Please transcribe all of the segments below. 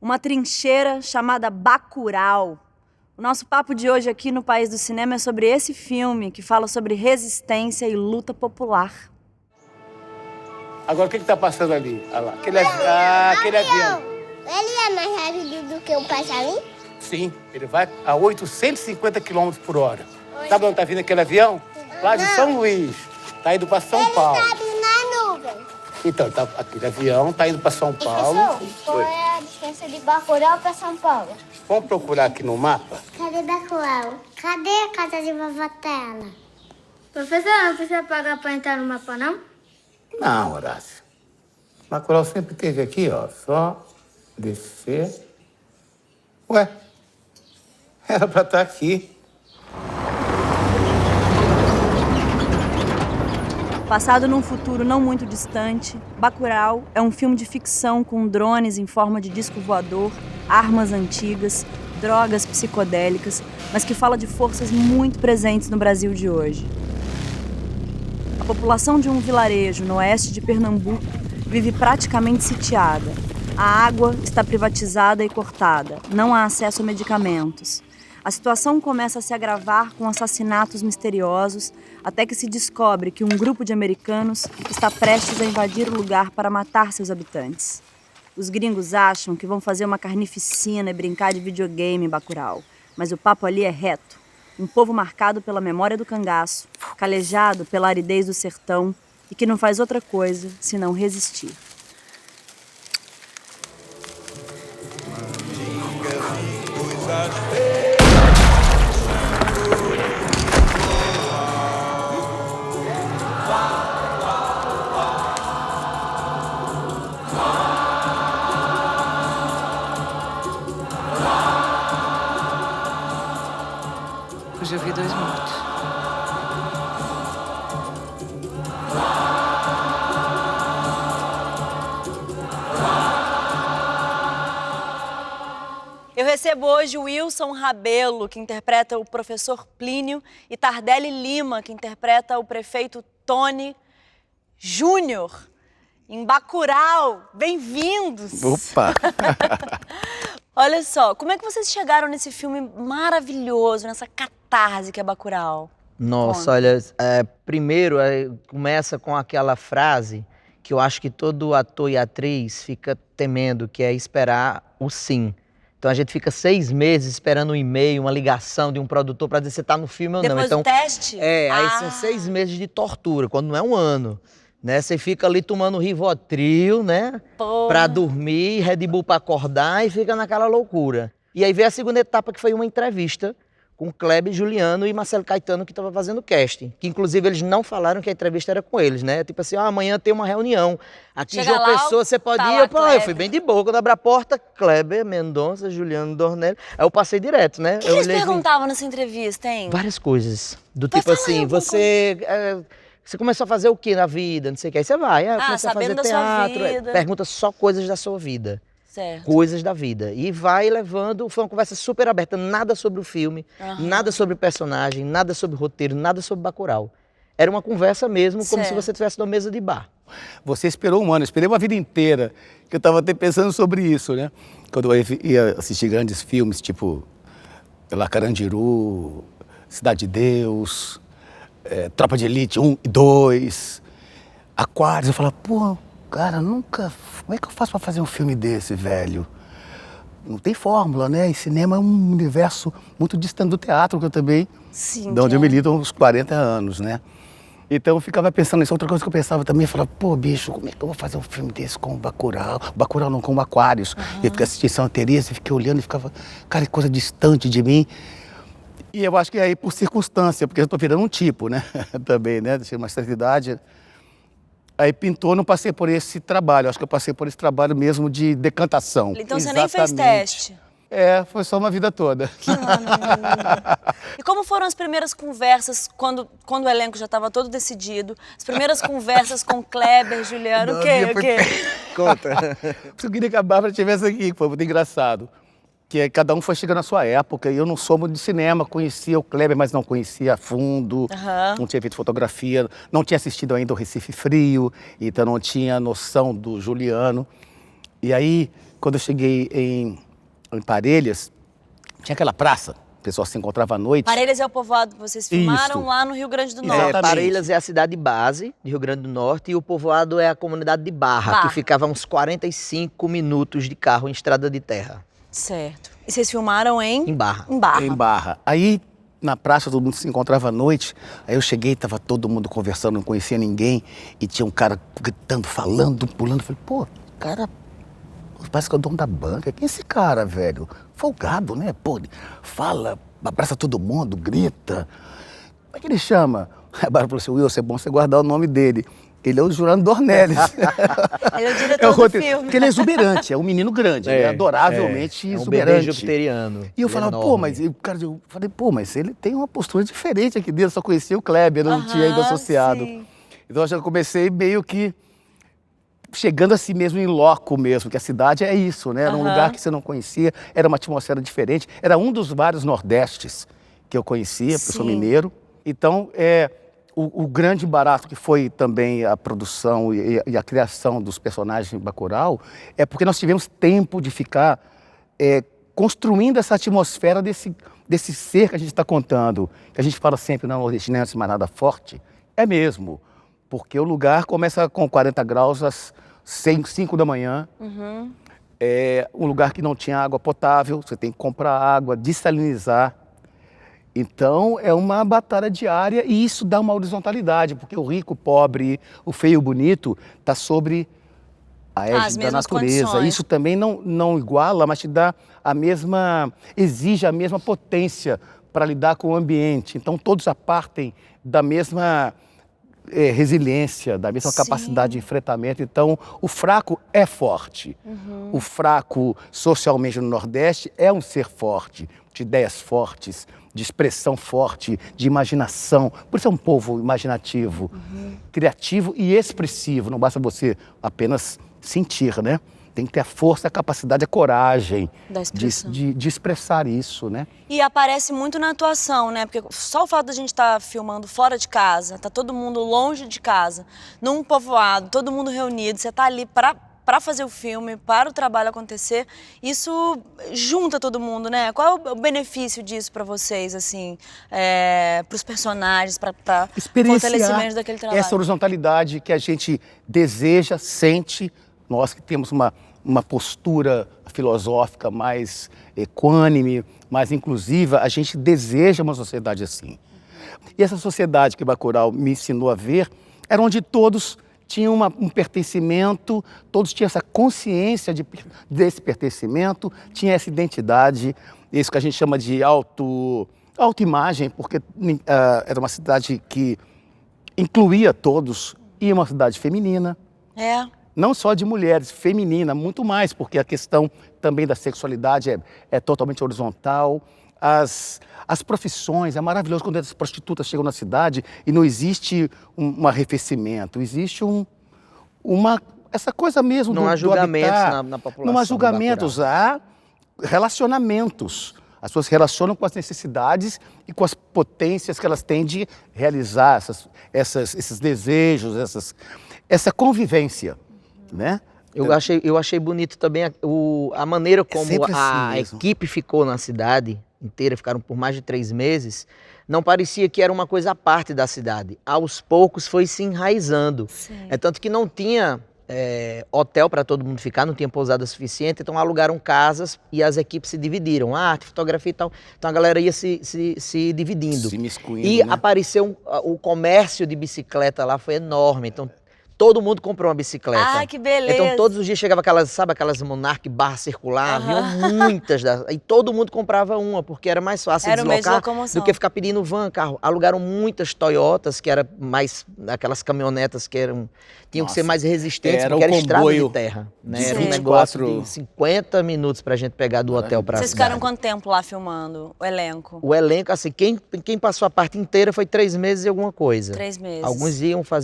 uma trincheira chamada Bacurau. O nosso papo de hoje aqui no País do Cinema é sobre esse filme que fala sobre resistência e luta popular. Agora, o que está passando ali? Olha lá. Aquele avião. Ele é mais rápido do que um passarinho? Sim, ele vai a 850 km por hora. Sabe onde está vindo aquele avião? Lá de São Luís. Está indo para São Paulo. Ele está vindo na nuvem. Então, aquele avião está indo para São Paulo. Qual é a distância de Bacurau para São Paulo? Vamos procurar aqui no mapa? Cadê Bacurau? Cadê a casa de vovó Tela? Professor, não precisa pagar para entrar no mapa, não? Não, Horácio. Bacurau sempre esteve aqui, ó. Só descer. Ué, era para estar aqui. Passado num futuro não muito distante, Bacurau é um filme de ficção com drones em forma de disco voador, armas antigas, drogas psicodélicas, mas que fala de forças muito presentes no Brasil de hoje. A população de um vilarejo no oeste de Pernambuco vive praticamente sitiada. A água está privatizada e cortada, não há acesso a medicamentos. A situação começa a se agravar com assassinatos misteriosos, até que se descobre que um grupo de americanos está prestes a invadir o lugar para matar seus habitantes. Os gringos acham que vão fazer uma carnificina e brincar de videogame em Bacurau, mas o papo ali é reto. Um povo marcado pela memória do cangaço, calejado pela aridez do sertão e que não faz outra coisa senão resistir. Hoje eu vi 2 mortos. Eu recebo hoje o Wilson Rabelo, que interpreta o professor Plínio, e Tardelli Lima, que interpreta o prefeito Tony Júnior, em Bacurau. Bem-vindos! Opa! Olha só, como é que vocês chegaram nesse filme maravilhoso, nessa catarse que é Bacurau? Nossa, Conta. olha, primeiro começa com aquela frase que eu acho que todo ator e atriz fica temendo, que é esperar o sim. Então a gente fica 6 meses esperando um e-mail, uma ligação de um produtor para dizer se você tá no filme ou não. Depois Então, do teste? aí são 6 meses de tortura, quando não é um ano. Né? Você fica ali tomando Rivotril, né? Porra. Pra dormir, Red Bull pra acordar e fica naquela loucura. E aí veio a segunda etapa, que foi uma entrevista com Kleber, Juliano e Marcelo Caetano, que estava fazendo o casting. Que inclusive eles não falaram que a entrevista era com eles, né? Tipo assim, amanhã tem uma reunião. Aqui em Chega João lá, Pessoa, você pode tá ir? lá, Eu Kleber. fui bem de boa. Quando abri a porta, Kleber, Mendonça, Juliano Dornelli. Aí eu passei direto, né? O que Eu eles olhei e falei, perguntavam nessa entrevista, hein? várias coisas. Do Mas tipo fala aí assim, um pouco. você começou a fazer o que na vida? Não sei o que. Aí você vai, eu comecei a fazer sabendo da sua teatro. vida. Pergunta só coisas da sua vida. Certo. Coisas da vida. E vai levando, foi uma conversa super aberta, nada sobre o filme, nada sobre o personagem, nada sobre o roteiro, nada sobre Bacurau. Era uma conversa mesmo, como se Certo. você estivesse numa mesa de bar. Você esperou um ano, eu esperei uma vida inteira, que eu estava até pensando sobre isso, né? Quando eu ia assistir grandes filmes, tipo Carandiru, Cidade de Deus, Tropa de Elite 1 e 2, Aquários, eu falava, pô, cara, nunca... Como é que eu faço para fazer um filme desse, velho? Não tem fórmula, né? E cinema é um universo muito distante do teatro, que eu também... Sim, de onde eu milito há uns 40 anos, né? Então eu ficava pensando nisso. Outra coisa que eu pensava também, eu falava, pô, bicho, como é que eu vou fazer um filme desse com o Bacurau? Bacurau não, com o Aquários. Eu fiquei assistindo Santa Teresa e fiquei olhando e ficava, cara, que coisa distante de mim. E eu acho que aí por circunstância, porque eu tô virando um tipo, né? Também, né? Deixei uma certa idade. Aí pintou, não passei por esse trabalho. Acho que eu passei por esse trabalho mesmo de decantação. Então você nem fez Exatamente. teste? Foi só uma vida toda. E como foram as primeiras conversas, quando o elenco já estava todo decidido? As primeiras conversas com Kleber, Juliano, o quê? Conta. Eu queria que a Bárbara estivesse aqui, que foi muito engraçado. Que cada um foi chegando na sua época. E eu não sou muito de cinema, conhecia o Kleber, mas não conhecia a fundo. Não tinha feito fotografia, não tinha assistido ainda o Recife Frio, então não tinha noção do Juliano. E aí, quando eu cheguei em Parelhas, tinha aquela praça, o pessoal se encontrava à noite. Parelhas é o povoado que vocês filmaram Isso. lá no Rio Grande do Exatamente. Norte. Parelhas é a cidade base de Rio Grande do Norte e o povoado é a comunidade de Barra, que ficava a uns 45 minutos de carro em estrada de terra. Certo. E vocês filmaram Em Barra. Em Barra. Em Barra. Aí, na praça, todo mundo se encontrava à noite. Aí eu cheguei, tava todo mundo conversando, não conhecia ninguém. E tinha um cara gritando, falando, pulando. Eu falei, pô, cara, parece que é o dono da banca. Quem é esse cara, velho? Folgado, né? Pô, ele fala, abraça todo mundo, grita. Como é que ele chama? Aí a Bárbara falou assim, Wilson, é bom você guardar o nome dele. Ele é o Jurando Dornelles. Ele é o diretor do filme. Porque ele é exuberante, é um menino grande, ele é adoravelmente um bebê exuberante. jupiteriano. E eu falava, pô, mas ele tem uma postura diferente aqui dentro, eu só conhecia o Kleber, não tinha ainda associado. Sim. Então eu já comecei meio que chegando assim mesmo em loco mesmo, que a cidade é isso, né? Era um lugar que você não conhecia, era uma atmosfera diferente, era um dos vários nordestes que eu conhecia, porque eu sou mineiro. Então, o grande barato que foi também a produção e a criação dos personagens em Bacurau é porque nós tivemos tempo de ficar construindo essa atmosfera desse ser que a gente está contando. Que a gente fala sempre, não, nordestino não é mais nada forte. É mesmo, porque o lugar começa com 40 graus às 5 da manhã. É um lugar que não tinha água potável, você tem que comprar água, dessalinizar. Então, é uma batalha diária e isso dá uma horizontalidade, porque o rico, o pobre, o feio e o bonito está sobre a égide da natureza. Condições. Isso também não iguala, mas te dá exige a mesma potência para lidar com o ambiente. Então, todos partem da mesma resiliência, da mesma capacidade de enfrentamento. Então, o fraco é forte. O fraco, socialmente no Nordeste, é um ser forte, de ideias fortes, de expressão forte, de imaginação. Por isso é um povo imaginativo, criativo e expressivo. Não basta você apenas sentir, né? Tem que ter a força, a capacidade, a coragem Da expressão. de expressar isso, né? E aparece muito na atuação, né? Porque só o fato da gente estar filmando fora de casa, tá todo mundo longe de casa, num povoado, todo mundo reunido, você tá ali para fazer o filme, para o trabalho acontecer, isso junta todo mundo, né? Qual é o benefício disso para vocês, assim, para os personagens, para fortalecimento daquele trabalho? Essa horizontalidade que a gente deseja, sente, nós que temos uma postura filosófica mais equânime, mais inclusiva, a gente deseja uma sociedade assim. E essa sociedade que Bacurau me ensinou a ver era onde todos tinham um pertencimento, todos tinham essa consciência desse pertencimento, tinha essa identidade, isso que a gente chama de autoimagem, porque era uma cidade que incluía todos, e uma cidade feminina. Não só de mulheres, feminina, muito mais, porque a questão também da sexualidade é totalmente horizontal. As profissões, é maravilhoso quando as prostitutas chegam na cidade e não existe um arrefecimento, existe essa coisa mesmo Não há do julgamentos habitat. na população. Não há julgamentos, há relacionamentos. As pessoas relacionam com as necessidades e com as potências que elas têm de realizar esses desejos, essa convivência, né? Eu achei bonito também a maneira como sempre assim a mesmo. equipe ficou na cidade inteira, ficaram por mais de 3 meses, não parecia que era uma coisa à parte da cidade. Aos poucos foi se enraizando. É tanto que não tinha hotel para todo mundo ficar, não tinha pousada suficiente, então alugaram casas e as equipes se dividiram, arte, fotografia e tal. Então a galera ia se dividindo. Se miscuindo, E né? apareceu o comércio de bicicleta lá, foi enorme. Então todo mundo comprou uma bicicleta. Ah, que beleza! Então todos os dias chegava aquelas Monarch barra circular, haviam muitas, e todo mundo comprava uma, porque era mais fácil Era o meio de deslocar locomoção. do que ficar pedindo van, carro. Alugaram muitas Toyotas, que era mais aquelas caminhonetas que tinham que ser mais resistentes, era porque era um estrada comboio de terra. Né? de Era um 24 negócio de 50 minutos pra gente pegar do hotel pra Vocês cidade. ficaram quanto tempo lá filmando, o elenco? O elenco, assim, quem passou a parte inteira foi 3 meses e alguma coisa. 3 meses. Alguns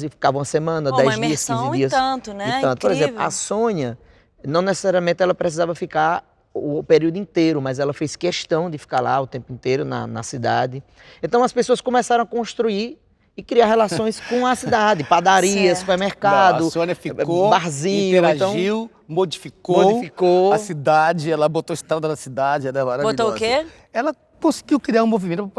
ficavam uma semana, Pô, 10 uma dias, 15 imersão dias. e tanto, né? E tanto. Por exemplo, Incrível. a Sônia, não necessariamente ela precisava ficar o período inteiro, mas ela fez questão de ficar lá o tempo inteiro na cidade. Então as pessoas começaram a construir e criar relações com a cidade, padaria, Certo. supermercado, Não, a Sônia ficou, barzinho, interagiu, modificou a cidade, ela botou estrada na cidade, ela é maravilhosa. Botou o quê? Ela conseguiu criar um movimento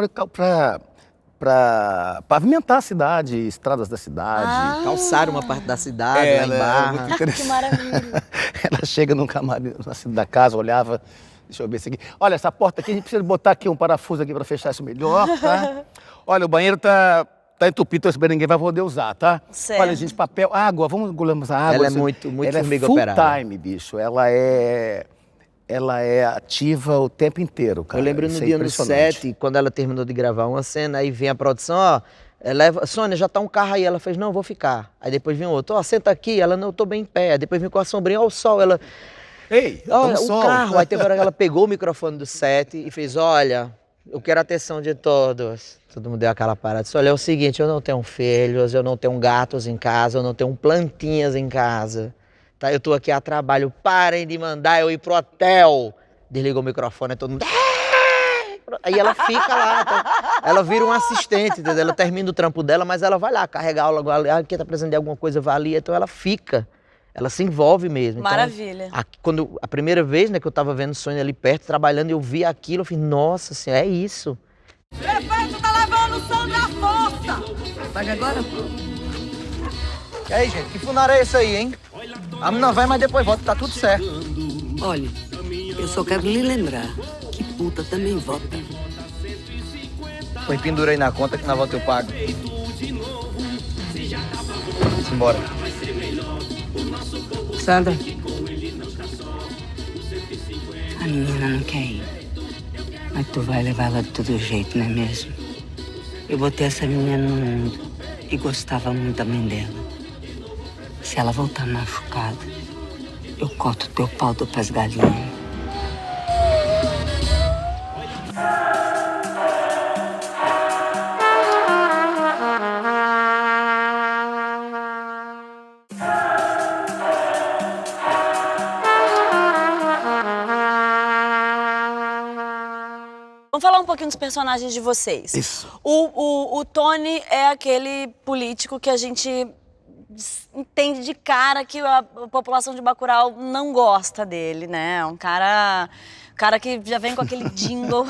para pavimentar a cidade, estradas da cidade. calçar uma parte da cidade, lá em Ela é Barra. muito Que interessante. maravilha. Ela chega num camarim da casa, olhava, deixa eu ver isso aqui. Olha, essa porta aqui, a gente precisa botar aqui um parafuso aqui para fechar isso melhor, tá? Olha, o banheiro tá entupido, então esse banheiro ninguém vai poder usar, tá? Certo. Olha, gente, papel, água, vamos engolamos a água. Ela é isso- muito ela formiga é full operada. time, bicho. Ela é ativa o tempo inteiro, cara. Eu lembro Isso no é dia no impressionante. set, quando ela terminou de gravar uma cena, aí vem a produção, ó, Sônia, já tá um carro aí. Ela fez, não, vou ficar. Aí depois vem outro, ó, senta aqui. Ela, não, eu tô bem em pé. Aí depois vem com a sombrinha, ó, o sol. Ela, Ei, olha, toma o sol. carro. Aí teve hora que ela pegou o microfone do set e fez, olha, eu quero a atenção de todos. Todo mundo deu aquela parada. Disse, olha, é o seguinte, eu não tenho filhos, eu não tenho gatos em casa, eu não tenho plantinhas em casa. Tá? Eu tô aqui a trabalho, parem de mandar eu ir pro hotel. Desligou o microfone, aí todo mundo... Aí ela fica lá, então, ela vira um assistente, entendeu? Ela termina o trampo dela, mas ela vai lá carregar a aula, quem tá precisando de alguma coisa vai ali, então ela fica, ela se envolve mesmo. Então, Maravilha. quando a primeira vez, né, que eu tava vendo Sônia ali perto, trabalhando, eu vi aquilo, eu falei, nossa senhora, é isso. Prefeito tá levando o som da força! Paga agora? E aí, gente, que funário é esse aí, hein? A menina vai, mas depois volta, tá tudo certo. Olha, eu só quero lhe lembrar que puta também vota. Põe pendura aí na conta que na volta eu pago. Simbora. Sandra. A menina não quer ir. Mas tu vai levar ela de todo jeito, não é mesmo? Eu botei essa menina no mundo e gostava muito da mãe dela. Se ela voltar machucada, eu corto teu pau do pras galinhas. Vamos falar um pouquinho dos personagens de vocês. Isso. O Tony é aquele político que a gente entende de cara que a população de Bacurau não gosta dele, né? Um cara que já vem com aquele jingle.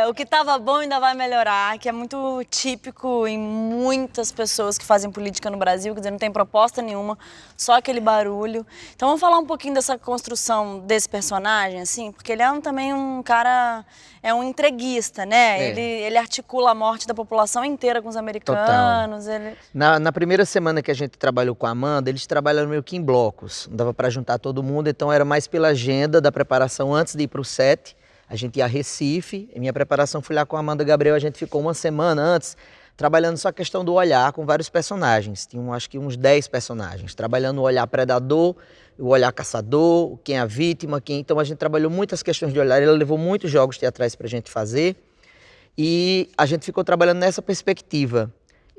O que tava bom ainda vai melhorar, que é muito típico em muitas pessoas que fazem política no Brasil, quer dizer, não tem proposta nenhuma, só aquele barulho. Então vamos falar um pouquinho dessa construção desse personagem, assim, porque ele é também um cara, é um entreguista, né? Ele articula a morte da população inteira com os americanos. Na primeira semana que a gente trabalhou com a Amanda, eles trabalharam meio que em blocos. Não dava para juntar todo mundo, então era mais pela agenda da preparação antes de ir para o set. A gente ia a Recife, e minha preparação foi lá com a Amanda Gabriel, a gente ficou uma semana antes trabalhando só a questão do olhar com vários personagens. Tinham acho que uns 10 personagens, trabalhando o olhar predador, o olhar caçador, quem é a vítima, então a gente trabalhou muitas questões de olhar, ela levou muitos jogos teatrais para a gente fazer e a gente ficou trabalhando nessa perspectiva.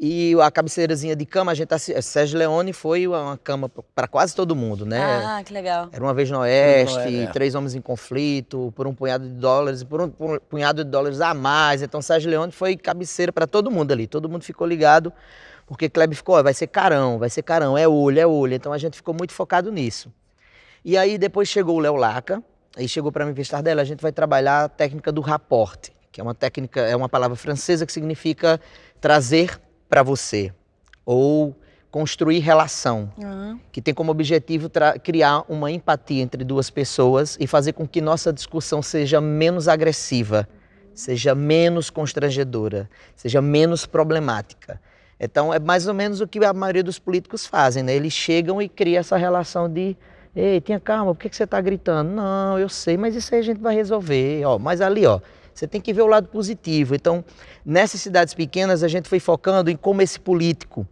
E a cabeceirazinha de cama, Sérgio Leone foi uma cama para quase todo mundo, né? Ah, que legal. Era Uma Vez no Oeste, É. 3 Homens em Conflito, por um punhado de dólares, por um punhado de dólares a mais. Então Sérgio Leone foi cabeceira para todo mundo ali. Todo mundo ficou ligado, porque Kleber ficou, vai ser carão, é olho. Então a gente ficou muito focado nisso. E aí depois chegou o Léo Laca, aí chegou para mim e dela, a gente vai trabalhar a técnica do rapport, que é uma técnica, é uma palavra francesa que significa trazer para você, ou construir relação, que tem como objetivo criar uma empatia entre duas pessoas e fazer com que nossa discussão seja menos agressiva, seja menos constrangedora, seja menos problemática. Então é mais ou menos o que a maioria dos políticos fazem, né? Eles chegam e criam essa relação de ei, tenha calma, por que você está gritando? Não, eu sei, mas isso aí a gente vai resolver, ó, mas ali, ó, você tem que ver o lado positivo. Então, nessas cidades pequenas, a gente foi focando em como esse político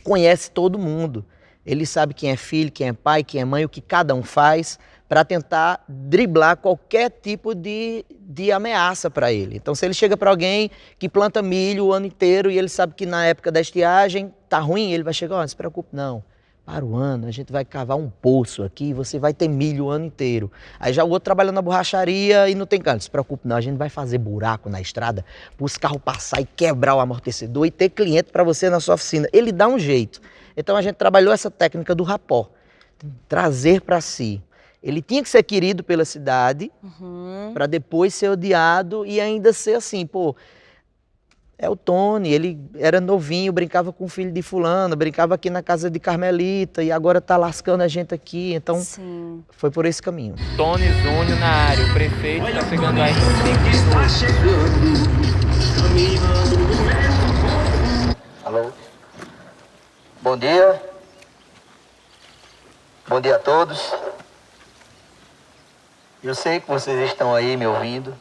conhece todo mundo. Ele sabe quem é filho, quem é pai, quem é mãe, o que cada um faz, para tentar driblar qualquer tipo de ameaça para ele. Então, se ele chega para alguém que planta milho o ano inteiro e ele sabe que na época da estiagem tá ruim, ele vai chegar, ó, não se preocupe não, para o ano a gente vai cavar um poço aqui e você vai ter milho o ano inteiro. Aí já o outro trabalhando na borracharia e não tem canto. Não se preocupe não, a gente vai fazer buraco na estrada para os carros passar e quebrar o amortecedor e ter cliente para você na sua oficina. Ele dá um jeito. Então a gente trabalhou essa técnica do rapó, trazer para si. Ele tinha que ser querido pela cidade para depois ser odiado e ainda ser assim, pô... É o Tony, ele era novinho, brincava com o filho de fulano, brincava aqui na casa de Carmelita e agora tá lascando a gente aqui, então Sim. foi por esse caminho. Tony Júnior na área, o prefeito tá chegando aí. Alô? Bom dia. Bom dia a todos. Eu sei que vocês estão aí me ouvindo.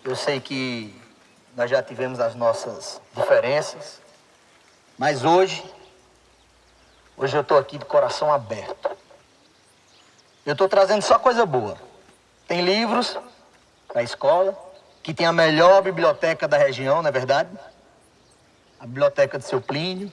Eu sei que nós já tivemos as nossas diferenças, mas hoje eu estou aqui de coração aberto. Eu estou trazendo só coisa boa. Tem livros para a escola, que tem a melhor biblioteca da região, não é verdade? A biblioteca do seu Plínio.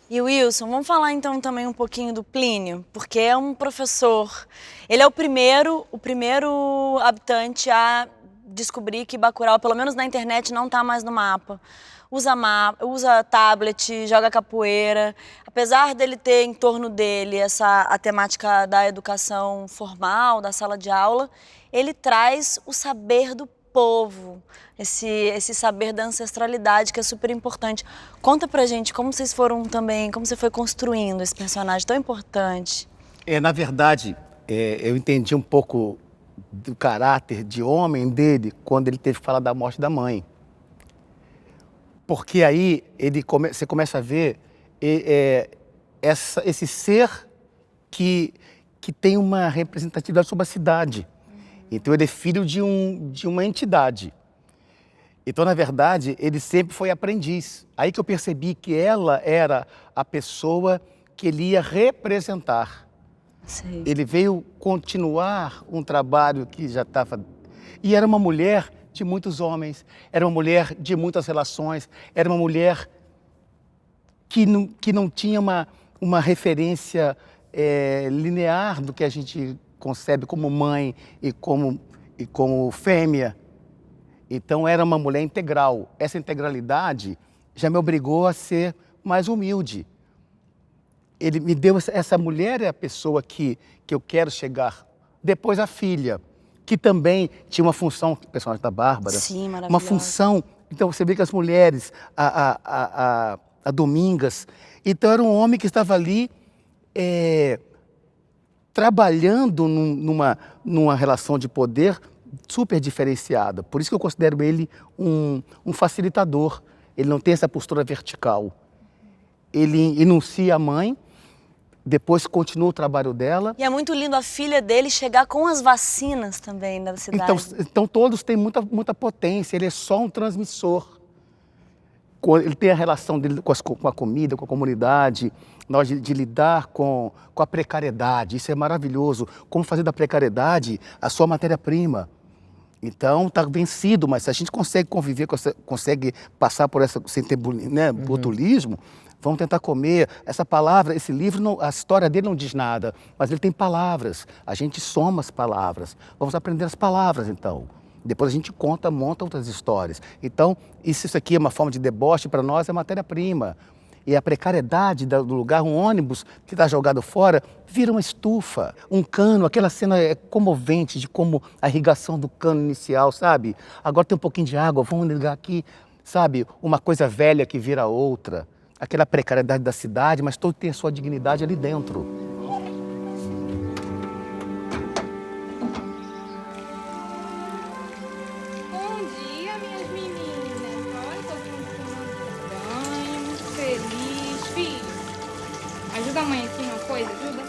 E Wilson, vamos falar então também um pouquinho do Plínio, porque é um professor. Ele é o primeiro habitante a descobrir que Bacurau, pelo menos na internet, não está mais no mapa. Usa tablet, joga capoeira. Apesar dele ter em torno dele a temática da educação formal, da sala de aula, ele traz o saber do povo, esse saber da ancestralidade que é super importante. Conta pra gente como vocês foram também, como você foi construindo esse personagem tão importante. Na verdade, eu entendi um pouco do caráter de homem dele quando ele teve que falar da morte da mãe. Porque aí você começa a ver esse ser que tem uma representatividade sobre a cidade. Então ele é filho de uma entidade. Então, na verdade, ele sempre foi aprendiz. Aí que eu percebi que ela era a pessoa que ele ia representar. Sim. Ele veio continuar um trabalho que já estava... E era uma mulher de muitos homens, era uma mulher de muitas relações, era uma mulher que não tinha uma referência linear do que a gente concebe como mãe e como fêmea. Então, era uma mulher integral. Essa integralidade já me obrigou a ser mais humilde. Ele me deu essa mulher, é a pessoa que eu quero chegar. Depois a filha, que também tinha uma função, o personagem da Bárbara. Sim, maravilhosa. Uma função. Então você vê que as mulheres, a Domingas, então era um homem que estava ali trabalhando numa relação de poder super diferenciada. Por isso que eu considero ele um facilitador. Ele não tem essa postura vertical. Ele enuncia a mãe, depois continua o trabalho dela. E é muito lindo a filha dele chegar com as vacinas também da cidade. Então todos têm muita potência, ele é só um transmissor. Ele tem a relação dele com a comida, com a comunidade, de lidar com a precariedade. Isso é maravilhoso. Como fazer da precariedade a sua matéria-prima. Então, está vencido, mas se a gente consegue conviver, consegue passar por sem ter botulismo, vamos tentar comer. Essa palavra, esse livro, a história dele não diz nada, mas ele tem palavras. A gente soma as palavras. Vamos aprender as palavras, então. Depois a gente monta outras histórias. Então, isso aqui é uma forma de deboche, para nós é matéria-prima. E a precariedade do lugar, um ônibus que está jogado fora, vira uma estufa, um cano. Aquela cena é comovente de como a irrigação do cano inicial, sabe? Agora tem um pouquinho de água, vamos ligar aqui, sabe? Uma coisa velha que vira outra. Aquela precariedade da cidade, mas todo tem a sua dignidade ali dentro. Bom dia, minhas meninas. Olha, tô tomando banho, muito feliz. Filho, ajuda a mãe aqui uma coisa, ajuda?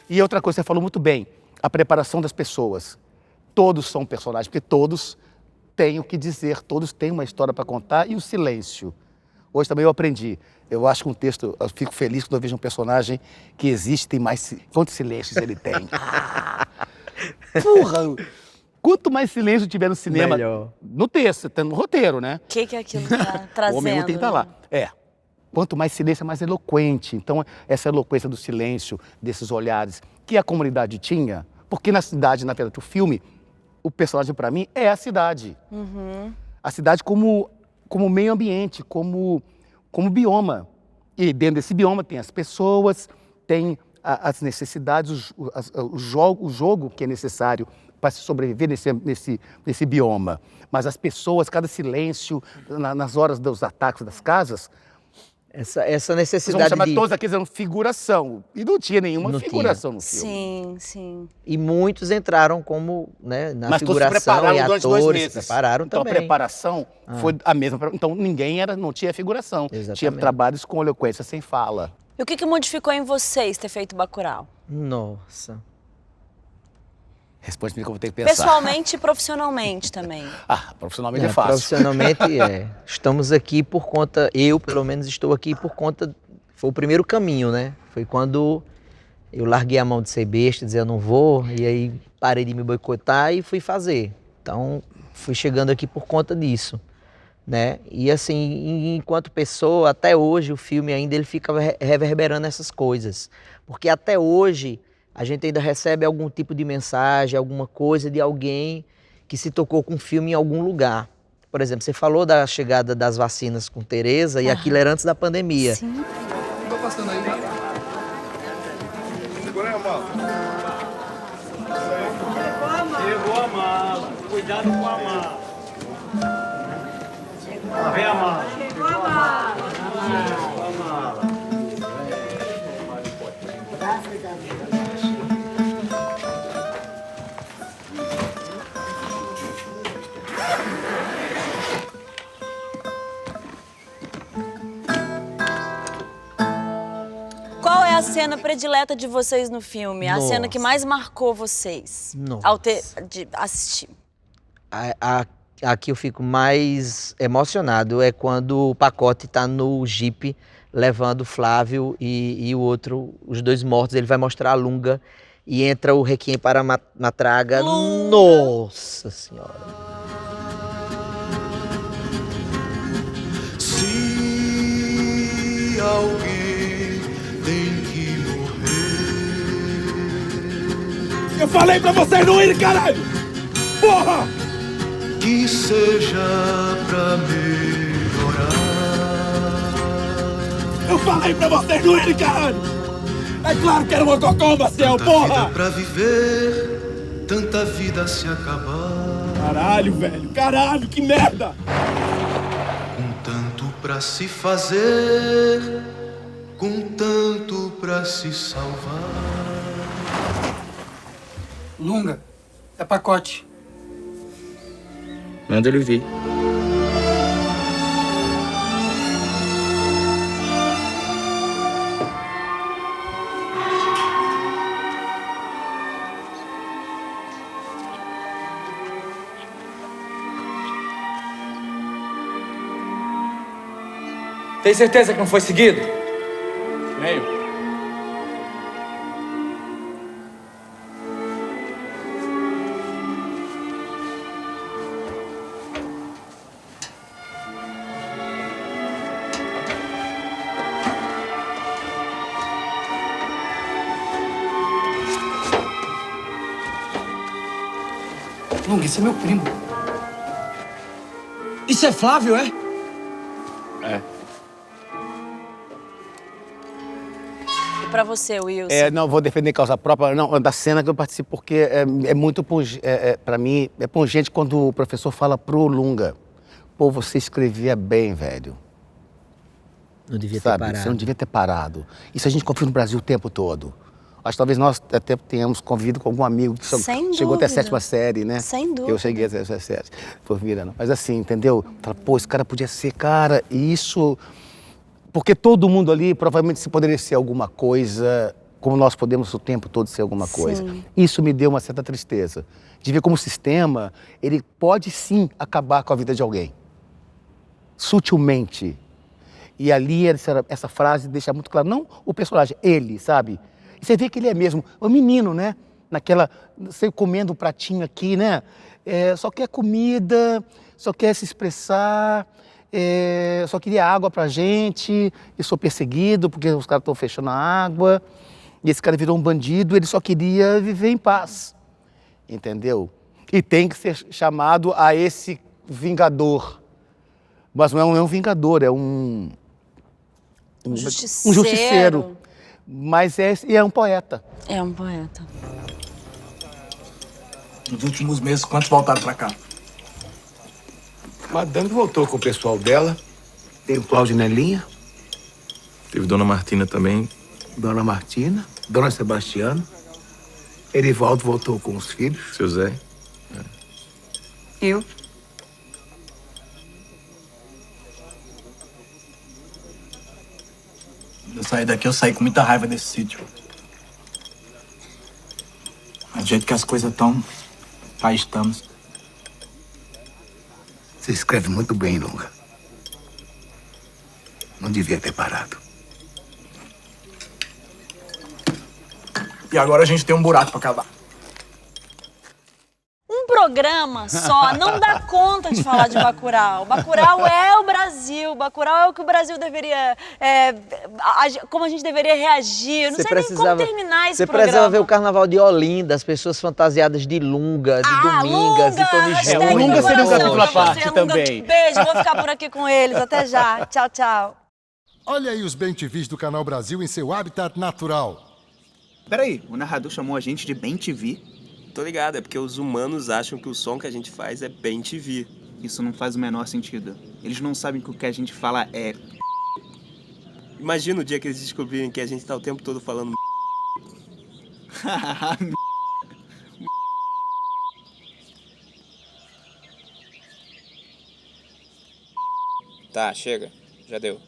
E outra coisa, você falou muito bem, a preparação das pessoas. Todos são personagens, porque todos têm o que dizer, todos têm uma história para contar, e o silêncio. Hoje também eu aprendi. Eu acho que um texto, eu fico feliz quando eu vejo um personagem que existe, tem mais... Quantos silêncios ele tem? Porra! Quanto mais silêncio tiver no cinema, Melhor. no texto, no roteiro, né? O que é aquilo que tá trazendo? O homem tem que estar lá. Quanto mais silêncio, é mais eloquente. Então, essa eloquência do silêncio, desses olhares que a comunidade tinha, porque na cidade, na verdade, o filme, o personagem para mim é a cidade. A cidade como meio ambiente, como bioma. E dentro desse bioma tem as pessoas, tem as necessidades, o jogo que é necessário para se sobreviver nesse bioma. Mas as pessoas, cada silêncio, nas horas dos ataques das casas... Essa necessidade Vamos chamar de... todos aqui dizendo figuração. E não tinha nenhuma figuração no filme. Sim. E muitos entraram como, né, na Mas todos se figuração prepararam e durante 2 atores, meses. prepararam então também. a preparação foi a mesma. Então não tinha figuração. Exatamente. Tinha trabalhos com eloquência sem fala. E o que modificou em vocês ter feito Bacurau? Nossa. Responde-me que eu vou ter que pensar. Pessoalmente e profissionalmente também. Profissionalmente é fácil. Profissionalmente Estamos aqui por conta, eu pelo menos estou aqui por conta, foi o primeiro caminho, né? Foi quando eu larguei a mão de ser besta, dizer eu não vou, e aí parei de me boicotar e fui fazer. Então, fui chegando aqui por conta disso, né? E assim, enquanto pessoa, até hoje o filme ainda ele fica reverberando essas coisas. Porque até hoje a gente ainda recebe algum tipo de mensagem, alguma coisa de alguém que se tocou com o filme em algum lugar. Por exemplo, você falou da chegada das vacinas com Tereza e aquilo era antes da pandemia. Sim. Tô passando aí, né? Segura aí a mala. Chegou a mala. Cuidado com a mala. Vem a mala. Chegou a mala. Chegou a mala. Graças a Deus. Qual é a cena predileta de vocês no filme? A Nossa. cena que mais marcou vocês Nossa. ao de assistir? Aqui eu fico mais emocionado, é quando o Pacote tá no jipe levando o Flávio e o outro, os dois mortos, ele vai mostrar a Lunga e entra o Requiem para a Traga. Lunga. Nossa Senhora! Se alguém tem que morrer, Eu falei pra vocês não irem, caralho! Porra! que seja pra melhorar. Eu falei pra vocês não irem, caralho! É claro que era uma cocô, Marcel, Tanta vida porra! pra viver, tanta vida se acabar. Caralho, velho, caralho, que merda! Com tanto pra se fazer, com tanto pra se salvar. Lunga, é Pacote. Manda ele vir. Tem certeza que não foi seguido? Meio. Lunga, esse é meu primo. Isso é Flávio, é? É. E pra você, Wilson? Não vou defender causa própria, não, da cena que eu participo, porque é muito, para mim, é pungente quando o professor fala pro Lunga, pô, você escrevia bem, velho. Não devia ter Sabe? parado. Você não devia ter parado. Isso a gente confia no Brasil o tempo todo. Acho que talvez nós até tenhamos convivido com algum amigo que Sem chegou até a dúvida. 7ª série, né? Sem dúvida. Eu cheguei até a 7ª série, por vida, não. Mas assim, entendeu? Fala, pô, esse cara podia ser, cara, e isso... Porque todo mundo ali provavelmente se poderia ser alguma coisa, como nós podemos o tempo todo ser alguma coisa. Sim. Isso me deu uma certa tristeza. De ver como o sistema, ele pode sim acabar com a vida de alguém. Sutilmente. E ali essa frase deixa muito claro, não o personagem, ele, sabe? E você vê que ele é mesmo, o menino, né? Você comendo um pratinho aqui, né? Só quer comida, só quer se expressar, só queria água pra gente, e sou perseguido porque os caras estão fechando a água, e esse cara virou um bandido, ele só queria viver em paz, entendeu? E tem que ser chamado a esse vingador, mas não é um vingador, é um justiceiro, mas é um poeta. É um poeta. Nos últimos meses, quantos voltaram pra cá? Madame voltou com o pessoal dela. Tem o Cláudio Nelinha. Teve Dona Martina também. Dona Martina, Dona Sebastiana. Erivaldo voltou com os filhos. Seu Zé. Eu? Eu saí daqui, eu saí com muita raiva desse sítio. Mas do jeito que as coisas estão, cá estamos. Você escreve muito bem, Lunga. Não devia ter parado. E agora a gente tem um buraco pra cavar. Um programa só não dá conta de falar de Bacurau. Bacurau é o Brasil. Bacurau é o que o Brasil deveria... como a gente deveria reagir. Eu não sei nem como terminar esse programa. Você precisava ver o Carnaval de Olinda, as pessoas fantasiadas de Lunga, de Domingas, de Tony Júnior. O Lunga seria um capítulo à parte também. Beijo, vou ficar por aqui com eles. Até já. Tchau, tchau. Olha aí os bem-TVs do Canal Brasil em seu habitat natural. Peraí, o narrador chamou a gente de bem-TV? Tô ligado, é porque os humanos acham que o som que a gente faz é bem-TV. Isso não faz o menor sentido. Eles não sabem que o que a gente fala é... Imagina o dia que eles descobrirem que a gente tá o tempo todo falando... Tá, chega. Já deu.